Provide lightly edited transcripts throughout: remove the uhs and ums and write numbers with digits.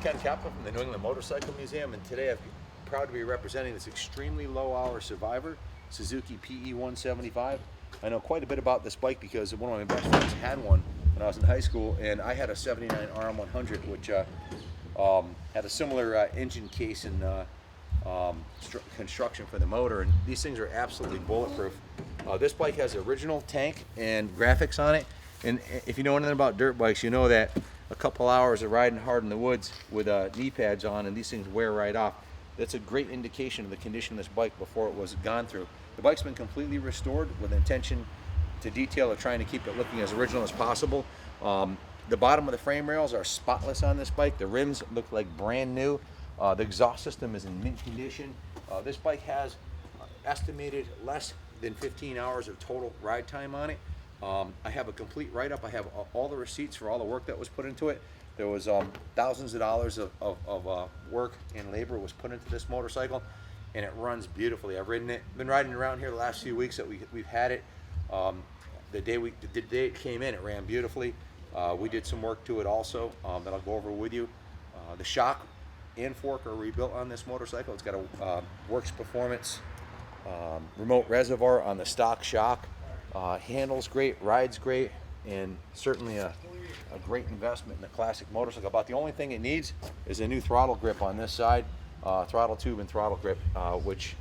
Ken Kaplan from the New England Motorcycle Museum, and today I'm proud to be representing this extremely low-hour survivor, Suzuki PE175. I know quite a bit about this bike because one of my best friends had one when I was in high school, and I had a 79 RM100, which had a similar engine case and construction for the motor, and these things are absolutely bulletproof. This bike has the original tank and graphics on it, and if you know anything about dirt bikes, you know that a couple hours of riding hard in the woods with knee pads on and these things wear right off. That's a great indication of the condition of this bike before it was gone through. The bike's been completely restored with intention to detail of trying to keep it looking as original as possible. The bottom of the frame rails are spotless on this bike. The rims look like brand new. The exhaust system is in mint condition. This bike has estimated less than 15 hours of total ride time on it. I have a complete write-up. I have all the receipts for all the work that was put into it. There was thousands of dollars of work and labor was put into this motorcycle, and it runs beautifully. I've ridden it, been riding around here the last few weeks that we've had it. The day it came in, it ran beautifully. We did some work to it also that I'll go over with you. The shock and fork are rebuilt on this motorcycle. It's got a Works Performance remote reservoir on the stock shock. Handles great, rides great, and certainly a great investment in a classic motorcycle. About the only thing it needs is a new throttle grip on this side, throttle tube and throttle grip, which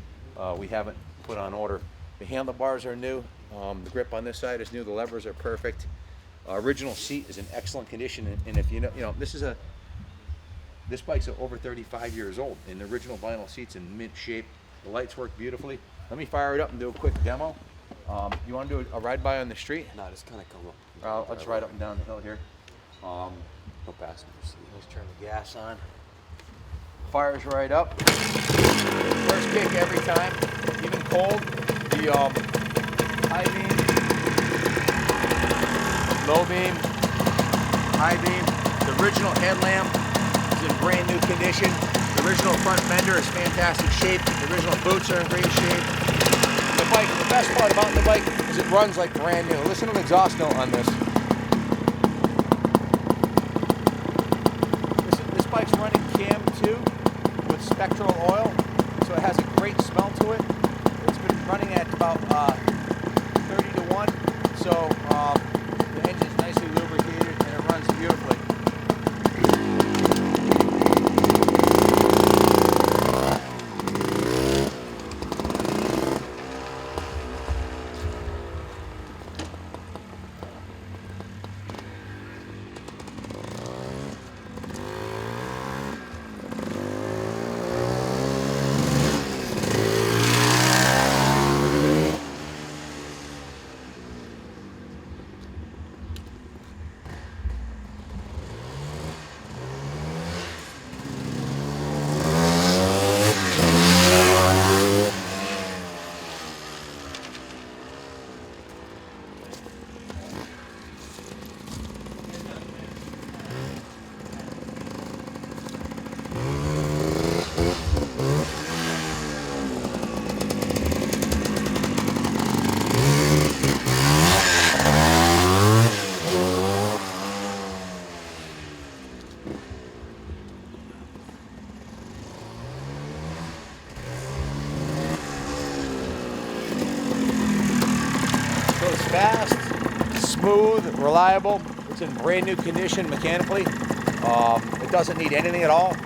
we haven't put on order. The handlebars are new, the grip on this side is new, the levers are perfect. Original seat is in excellent condition, and if you know, this bike's over 35 years old, and the original vinyl seat's in mint shape. The lights work beautifully. Let me fire it up and do a quick demo. You want to do a ride by on the street? No, just kind of come up. Let's ride up and down the hill here. No passenger seat. Let's turn the gas on. Fires right up. First kick every time, even cold. The high beam, low beam, high beam. The original headlamp is in brand new condition. The original front fender is fantastic shape. The original boots are in great shape. The bike, the best part about the bike is it runs like brand new. Listen to the exhaust note on this. This bike's running Cam 2 with Spectral oil, so it has a great smell to it. It's been running at about 30 to 1, so the engine's nicely lubricated and it runs beautifully. Goes fast, smooth, reliable. It's in brand new condition mechanically. It doesn't need anything at all.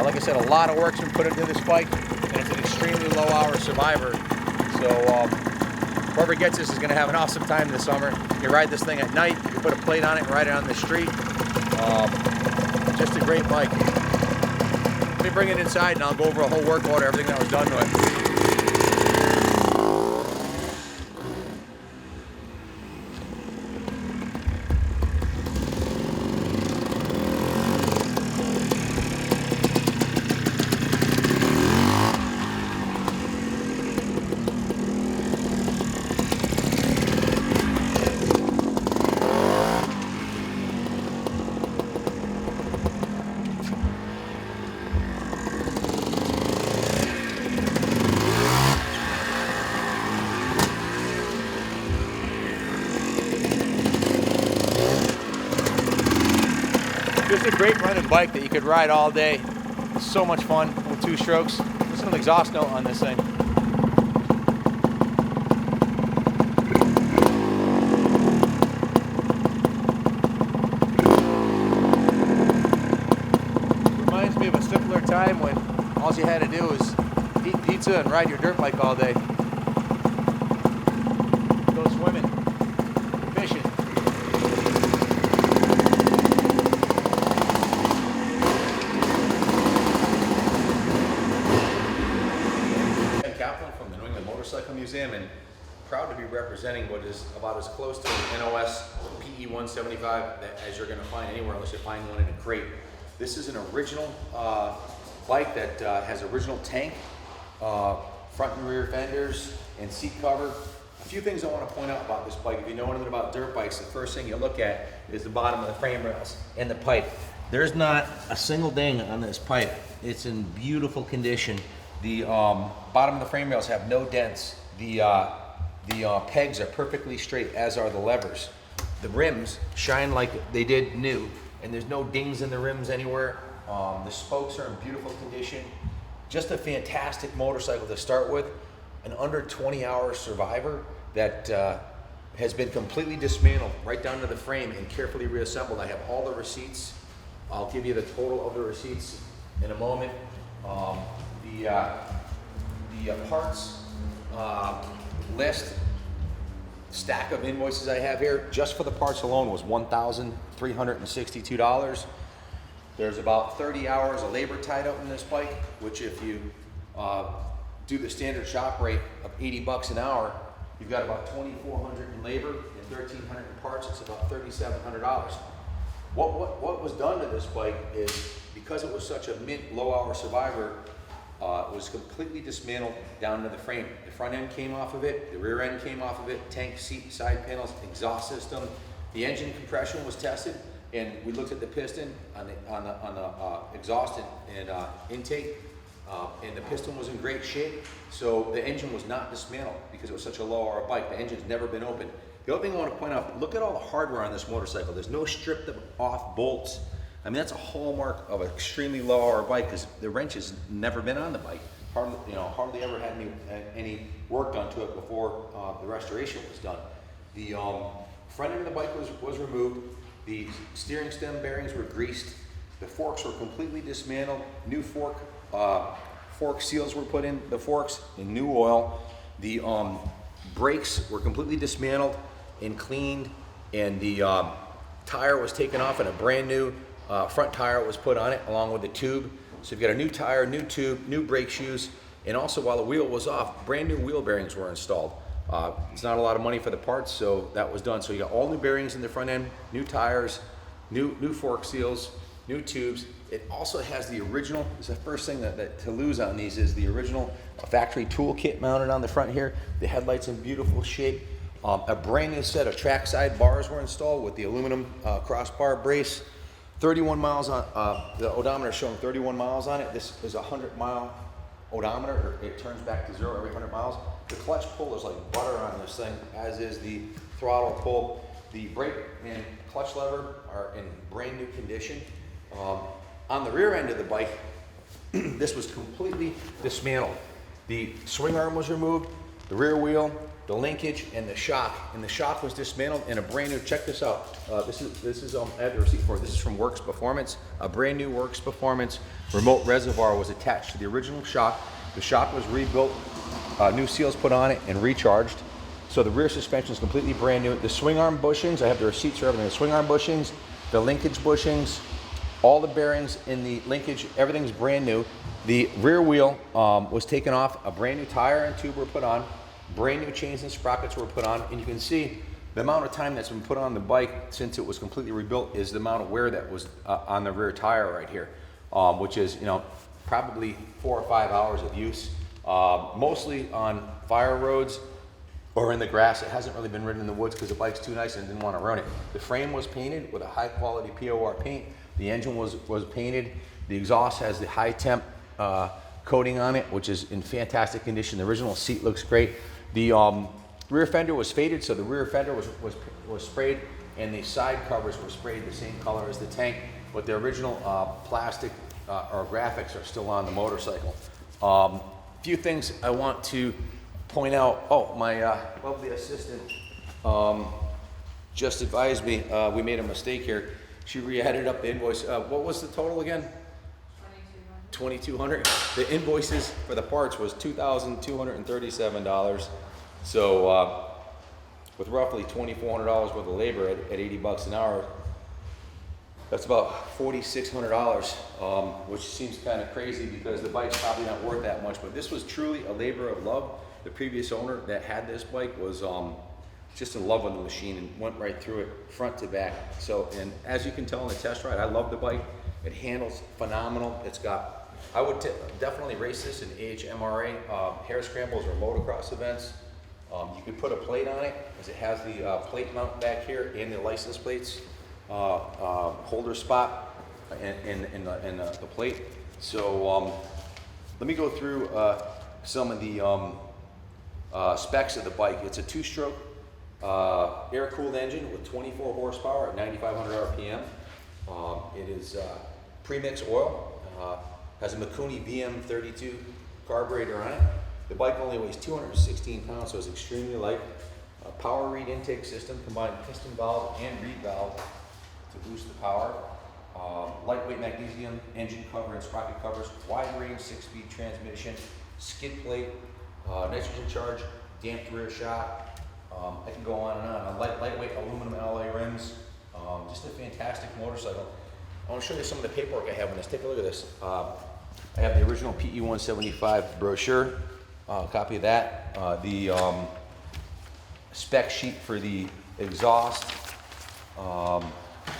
Like I said, a lot of work's been put into this bike, and it's an extremely low-hour survivor. So whoever gets this is going to have an awesome time this summer. You ride this thing at night, you put a plate on it and ride it on the street. Just a great bike. Let me bring it inside and I'll go over a whole work order, everything that was done to it. a great running bike that you could ride all day. It's so much fun with 2 strokes. Listen to the exhaust note on this thing. Reminds me of a simpler time when all you had to do was eat pizza and ride your dirt bike all day. Go swimming, fishing. From the New England Motorcycle Museum, and proud to be representing what is about as close to an NOS PE175 as you're going to find anywhere unless you find one in a crate. This is an original bike that has original tank, front and rear fenders, and seat cover. A few things I want to point out about this bike. If you know anything about dirt bikes, the first thing you look at is the bottom of the frame rails and the pipe. There's not a single ding on this pipe. It's in beautiful condition. The bottom of the frame rails have no dents. The pegs are perfectly straight, as are the levers. The rims shine like they did new, and there's no dings in the rims anywhere. The spokes are in beautiful condition. Just a fantastic motorcycle to start with. An under 20-hour survivor that has been completely dismantled right down to the frame and carefully reassembled. I have all the receipts. I'll give you the total of the receipts in a moment. The parts list stack of invoices I have here just for the parts alone was $1,362. There's about 30 hours of labor tied up in this bike, which if you do the standard shop rate of 80 bucks an hour, you've got about 2,400 in labor and 1,300 in parts. It's about $3,700. What was done to this bike is, because it was such a mint low hour survivor, it was completely dismantled down to the frame. The front end came off of it, the rear end came off of it, tank, seat, side panels, exhaust system. The engine compression was tested, and we looked at the piston on the exhaust and intake, and the piston was in great shape. So the engine was not dismantled because it was such a low hour bike. The engine's never been opened. The other thing I want to point out, look at all the hardware on this motorcycle. There's no stripped off bolts. I mean, that's a hallmark of an extremely low hour bike, because the wrench has never been on the bike. Hardly ever had any work done to it before the restoration was done. The front end of the bike was removed. The steering stem bearings were greased. The forks were completely dismantled. New fork seals were put in the forks and new oil. The brakes were completely dismantled and cleaned, and the tire was taken off, and a brand new front tire was put on it along with the tube. So you've got a new tire, new tube, new brake shoes, and also while the wheel was off, brand new wheel bearings were installed. It's not a lot of money for the parts, so that was done. So you got all new bearings in the front end, new tires, new fork seals, new tubes. It also has the original, it's the first thing that to lose on these is the original factory tool kit mounted on the front here. The headlights in beautiful shape. A brand new set of trackside bars were installed with the aluminum crossbar brace. 31 miles on, the odometer is showing 31 miles on it. This is a 100-mile odometer. It turns back to 0 every 100 miles. The clutch pull is like butter on this thing, as is the throttle pull. The brake and clutch lever are in brand new condition. On the rear end of the bike, this was completely dismantled. The swing arm was removed, the rear wheel, the linkage, and the shock. And the shock was dismantled in a brand new, check this out. This is I have the receipt for it. This is from Works Performance. A brand new Works Performance remote reservoir was attached to the original shock. The shock was rebuilt, new seals put on it, and recharged. So the rear suspension is completely brand new. The swing arm bushings, I have the receipts for everything. The swing arm bushings, the linkage bushings, all the bearings in the linkage, everything's brand new. The rear wheel was taken off, a brand new tire and tube were put on, brand new chains and sprockets were put on, and you can see the amount of time that's been put on the bike since it was completely rebuilt is the amount of wear that was on the rear tire right here, which is, probably 4 or 5 hours of use, mostly on fire roads or in the grass. It hasn't really been ridden in the woods because the bike's too nice and didn't want to run it. The frame was painted with a high quality POR paint. The engine was painted. The exhaust has the high temp coating on it, which is in fantastic condition. The original seat looks great. The rear fender was faded, so the rear fender was sprayed, and the side covers were sprayed the same color as the tank. but the original plastic or graphics are still on the motorcycle. Few things I want to point out. Oh, my lovely assistant just advised me we made a mistake here. She re-added up the invoice. What was the total again? 2,200. The invoices for the parts was $2,237. So with roughly $2,400 worth of labor at 80 bucks an hour, that's about $4,600, which seems kind of crazy because the bike's probably not worth that much. But this was truly a labor of love. The previous owner that had this bike was just in love with the machine and went right through it front to back. So, and as you can tell in the test ride, I love the bike. It handles phenomenal. It's got, I would definitely race this in AHMRA, hare scrambles or motocross events. You could put a plate on it, as it has the plate mount back here and the license plates holder spot in the plate. So let me go through some of the specs of the bike. It's a two-stroke air-cooled engine with 24 horsepower at 9,500 RPM. It is premix oil, has a Mikuni VM32 carburetor on it. The bike only weighs 216 pounds, so it's extremely light. Power reed intake system, combined piston valve and reed valve to boost the power. Lightweight magnesium engine cover and sprocket covers, wide range 6-speed transmission, skid plate, nitrogen charge, damped rear shock. I can go on and on. Lightweight aluminum alloy rims. Just a fantastic motorcycle. I want to show you some of the paperwork I have on this. Take a look at this. I have the original PE175 brochure, copy of that. The spec sheet for the exhaust.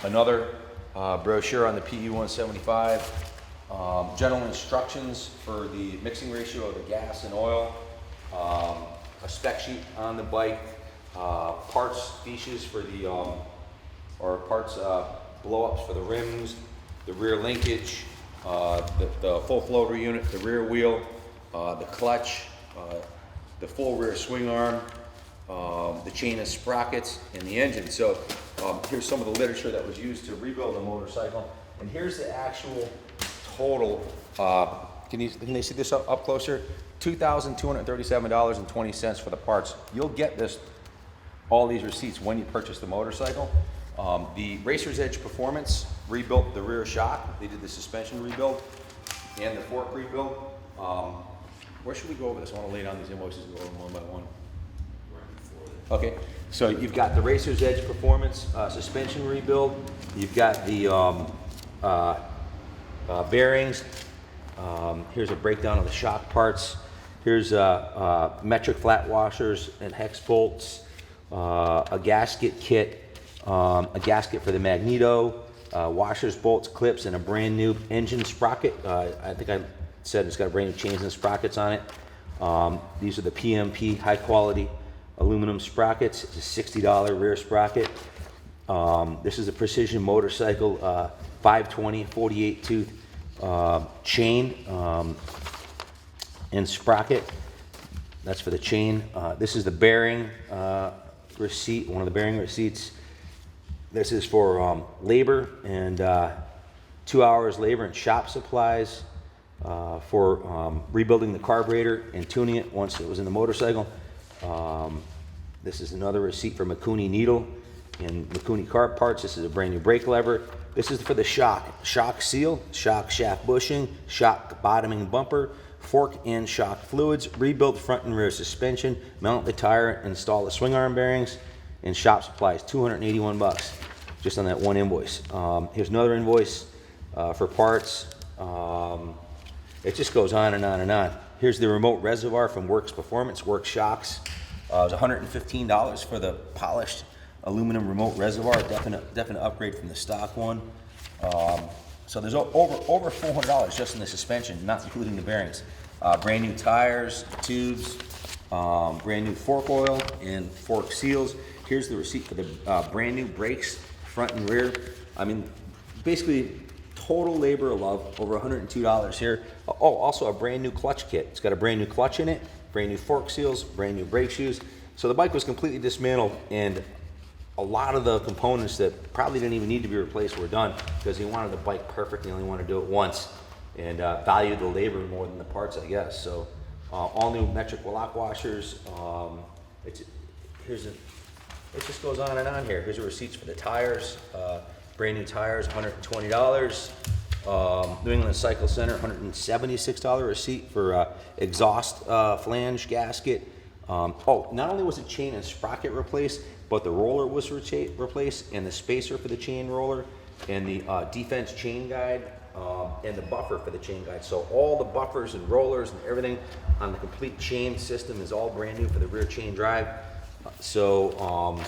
Another brochure on the PE175. General instructions for the mixing ratio of the gas and oil. A spec sheet on the bike. Parts fiches for the, or parts blow-ups for the rims, the rear linkage, the full floater unit, the rear wheel, the clutch, the full rear swing arm, the chain of sprockets, and the engine. So here's some of the literature that was used to rebuild a motorcycle. And here's the actual total, can they see this up closer? $2,237.20 for the parts. You'll get this, all these receipts when you purchase the motorcycle. The Racer's Edge Performance rebuilt the rear shock. They did the suspension rebuild and the fork rebuild. Where should we go over this? I want to lay down these invoices and go over them one by one. Okay, so you've got the Racer's Edge Performance suspension rebuild. You've got the bearings. Here's a breakdown of the shock parts. Here's metric flat washers and hex bolts, a gasket kit, a gasket for the magneto, washers, bolts, clips, and a brand new engine sprocket. I think I said it's got brand new chains and sprockets on it. These are the PMP high quality aluminum sprockets. It's a $60 rear sprocket. This is a Precision Motorcycle 520 48 tooth chain and sprocket. That's for the chain. This is the bearing receipt, one of the bearing receipts. This is for labor and 2 hours labor and shop supplies for rebuilding the carburetor and tuning it once it was in the motorcycle. This is another receipt for Mikuni needle and Mikuni carb parts. This is a brand new brake lever. This is for the shock seal, shock shaft bushing, shock bottoming bumper, fork and shock fluids, rebuild front and rear suspension, mount the tire, install the swing arm bearings, and shop supplies. 281 bucks just on that one invoice. Here's another invoice for parts. It just goes on and on and on. Here's the remote reservoir from Works Performance, Works Shocks. It was $115 for the polished aluminum remote reservoir, definite upgrade from the stock one. So there's over $400 just in the suspension, not including the bearings. Brand new tires, tubes, brand new fork oil and fork seals. Here's the receipt for the brand new brakes, front and rear. I mean, basically total labor of love, over $102 here. Oh, also a brand new clutch kit. It's got a brand new clutch in it, brand new fork seals, brand new brake shoes. So the bike was completely dismantled and a lot of the components that probably didn't even need to be replaced were done because he wanted the bike perfect. He only wanted to do it once and valued the labor more than the parts, I guess. So all new metric lock washers. It just goes on and on here. Here's the receipts for the tires. Brand new tires, $120. New England Cycle Center, $176 receipt for exhaust flange gasket. Oh, not only was the chain and sprocket replaced, but the roller was replaced, and the spacer for the chain roller, and the defense chain guide, and the buffer for the chain guide. So all the buffers and rollers and everything on the complete chain system is all brand new for the rear chain drive. So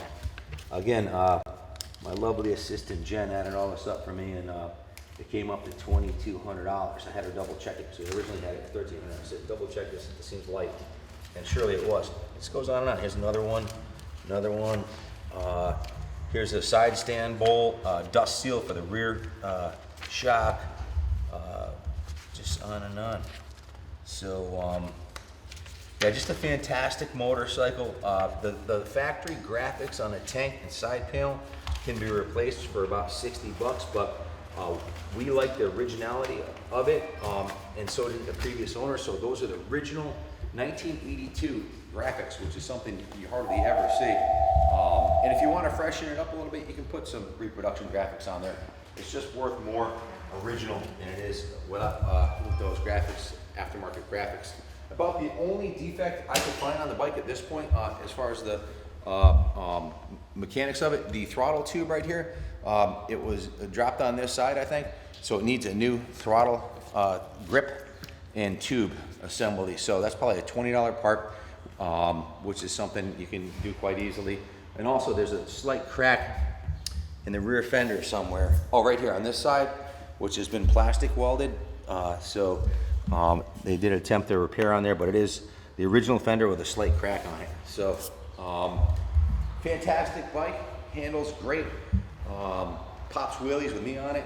again, my lovely assistant Jen added all this up for me, and it came up to $2,200. I had her double check it. So originally had it at $1,300. I said, double check this. It seems light, and surely it was. This goes on and on. Here's another one. Another one. Here's a side stand bowl, dust seal for the rear shock. Just on and on. So yeah, just a fantastic motorcycle. The factory graphics on the tank and side panel can be replaced for about $60, but we like the originality of it, and so did the previous owner. So those are the original 1982 graphics, which is something you hardly ever see. And if you want to freshen it up a little bit, you can put some reproduction graphics on there. It's just worth more original than it is with those graphics, aftermarket graphics. About the only defect I could find on the bike at this point, as far as the mechanics of it, the throttle tube right here, it was dropped on this side, I think, so it needs a new throttle grip and tube assembly. So that's probably a $20 part, which is something you can do quite easily. And also there's a slight crack in the rear fender somewhere. Oh, right here on this side, which has been plastic welded. They did attempt to repair on there, but it is the original fender with a slight crack on it. So fantastic bike, handles great, pops wheelies with me on it.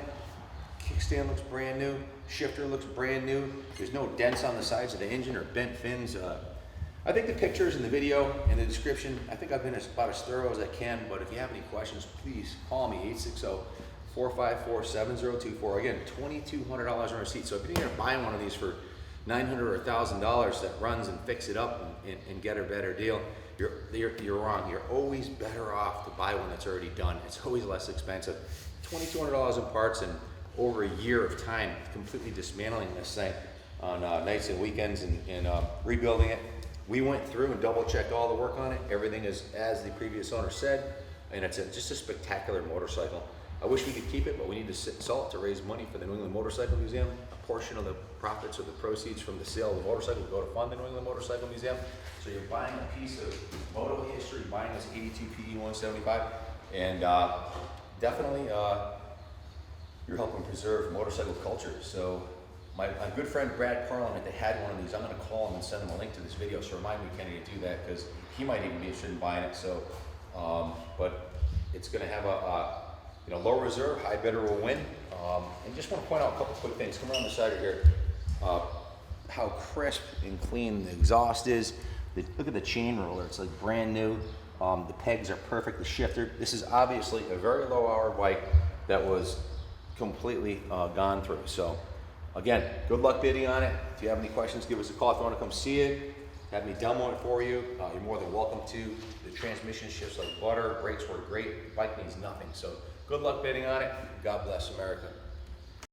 Kickstand looks brand new, shifter looks brand new. There's no dents on the sides of the engine or bent fins. I think the pictures and the video and the description, I think I've been about as thorough as I can, but if you have any questions, please call me, 860-454-7024. Again, $2,200 on receipt. So if you're gonna buy one of these for $900 or $1,000 that runs and fix it up and get a better deal, you're wrong. You're always better off to buy one that's already done. It's always less expensive. $2,200 in parts and over a year of time completely dismantling this thing on nights and weekends and rebuilding it. We went through and double checked all the work on it. Everything is as the previous owner said, and it's just a spectacular motorcycle. I wish we could keep it, but we need to sell it to raise money for the New England Motorcycle Museum. A portion of the profits or the proceeds from the sale of the motorcycle will go to fund the New England Motorcycle Museum. So you're buying a piece of moto history, buying this 82 PE175, and definitely you're helping preserve motorcycle culture. So my good friend Brad Parliament, they had one of these. I'm going to call him and send him a link to this video. So remind me, Kenny, to do that because he might even be interested in buying it. So, but it's going to have a low reserve, high bidder will win. And just want to point out a couple quick things. Come around the side of here. How crisp and clean the exhaust is. Look at the chain roller. It's like brand new. The pegs are perfect. The shifter. This is obviously a very low hour bike that was completely gone through. So again, good luck bidding on it. If you have any questions, give us a call. If you want to come see it, have me demo it for you, you're more than welcome to. The transmission shifts like butter. Brakes work great. The bike needs nothing. So good luck bidding on it. God bless America.